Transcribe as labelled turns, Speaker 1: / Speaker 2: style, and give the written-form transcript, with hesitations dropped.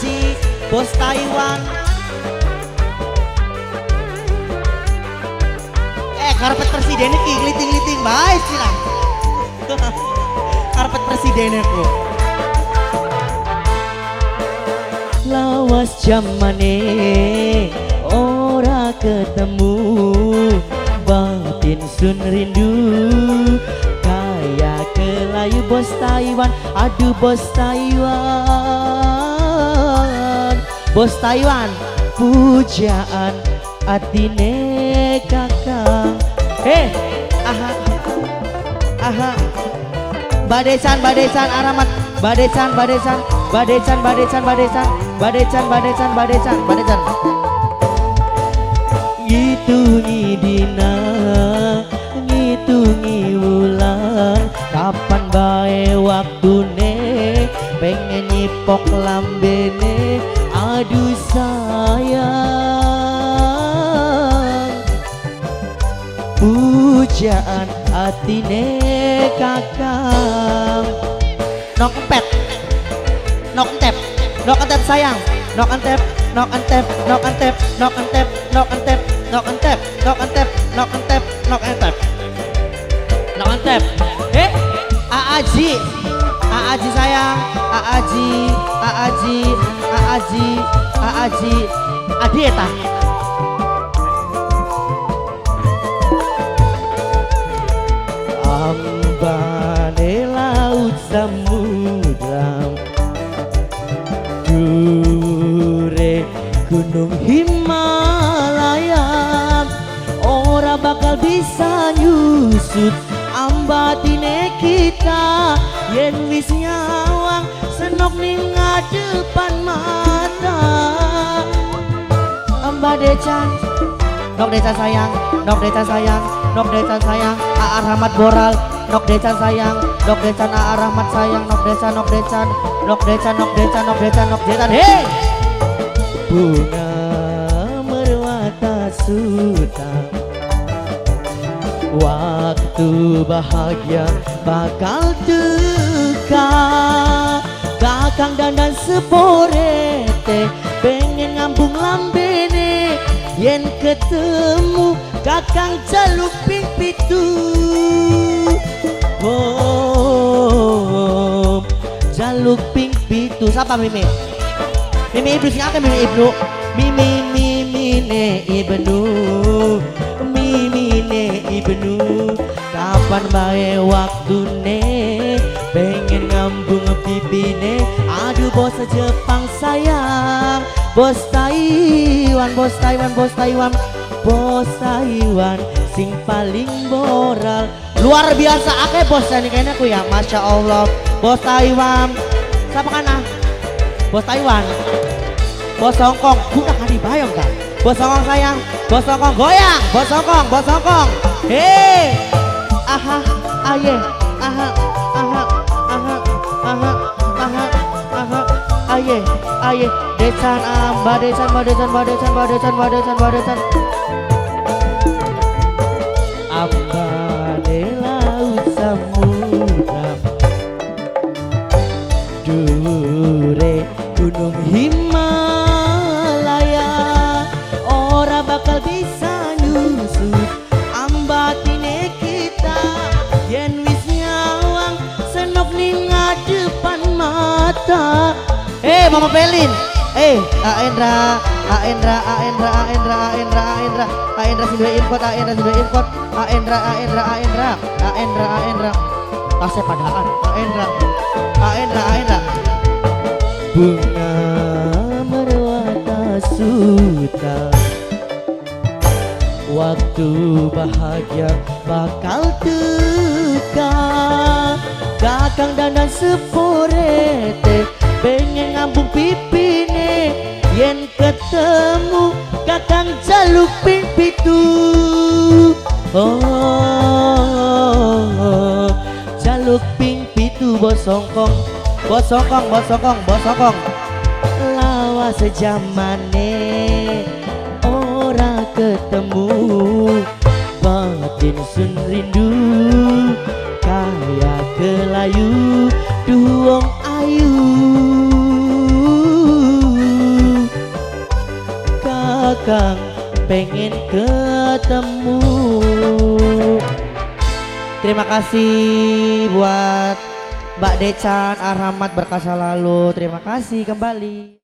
Speaker 1: Aji, bos Taiwan. Karpet presiden iki gliting-gliting bae silang. Karpet presiden aku. Lawas jamane ora ketemu, batin sun rindu kayak kelayu bos Taiwan. Aduh bos Taiwan, bos Taiwan, pujaan atine kakang. Aha, aha, badesan aramat, badesan, ngitungi dina, ngitungi wulan, kapan bae waktune, pengen nyipok lambene, aduh sayang, pujaan atine kakang. Nok empet, nok entep, nok entep sayang, nok entep, nok entep, nok entep, nok entep, nok entep, nok entep, nok entep, nok entep, nok entep, nok entep. Aaji, Aaji sayang, Aaji, Aaji, Aaji, Aaji, Adieta. Ambane laut samudra, dure gunung Himalaya, ora bakal bisa nyusut ambatine kita, yen wis nyawang senok ning ngadepan mata. Ambadecan, nok decan sayang, nok decan sayang, nok decan sayang, Aa Rahmat Boral, nok decan sayang, nok decan Aa Rahmat sayang, nok decan, nok decan, nok decan, nok decan, nok decan, nok decan. Hei, bunga merwata suta, waktu bahagia bakal teka. Kakang dandan seporete, pengen ngambung lambene, yen ketemu kakang jaluk ping pitu. Oh, jaluk ping pitu. Siapa Mimi? Mimi Ibnu sing akeh Mimi Ibnu. Mimi ne Ibnu, Mimi ne Ibnu. Kapan bae waktune, pengen ngambung pipine. Aduh bos Jepang sayang, bos Taiwan, bos Taiwan, bos Taiwan, bos Taiwan, sing paling moral. Luar biasa akeh bos ini kayaknya aku ya, masya Allah. Bos Taiwan, siapa kana? Bos Taiwan, bos Hongkong, bukan kali bayang kan? Bos Hongkong sayang, bos Hongkong goyang, bos Hongkong, bos Hongkong. Hei, aha, aye, aha, aha, aha, aha, aha, aha, aye, aye, desan badesan, badesan, badesan, badesan, badesan, badesan. Ambane laut samudra, dure gunung Himalaya, ora bakal bisa nyusut ambatine kita, yen wis nyawang senok ning ngadepan mata. Mama Pelin, Aendra, Aendra, Aendra, Aendra, Aendra, Aendra, Aendra sudah import, Aendra sudah import, Aendra, Aendra, Aendra, Aendra, Aendra, tasnya padaan, Aendra, Aendra, Aendra. Bunga merwata suta, waktu bahagia bakal teka. Kakang dandan seporete, pengen ngambung pipine, yen ketemu kakang jaluk ping pitu. Oh, jaluk ping pitu bos Hongkong, bos Hongkong, bos Hongkong, bos Hongkong. Lawas sejamane ora ketemu, batin sun rindu kaya kelayu duwong ayu. Kang pengen ketemu. Terima kasih buat Mbak Decan, Arhamat berkah selalu. Terima kasih kembali.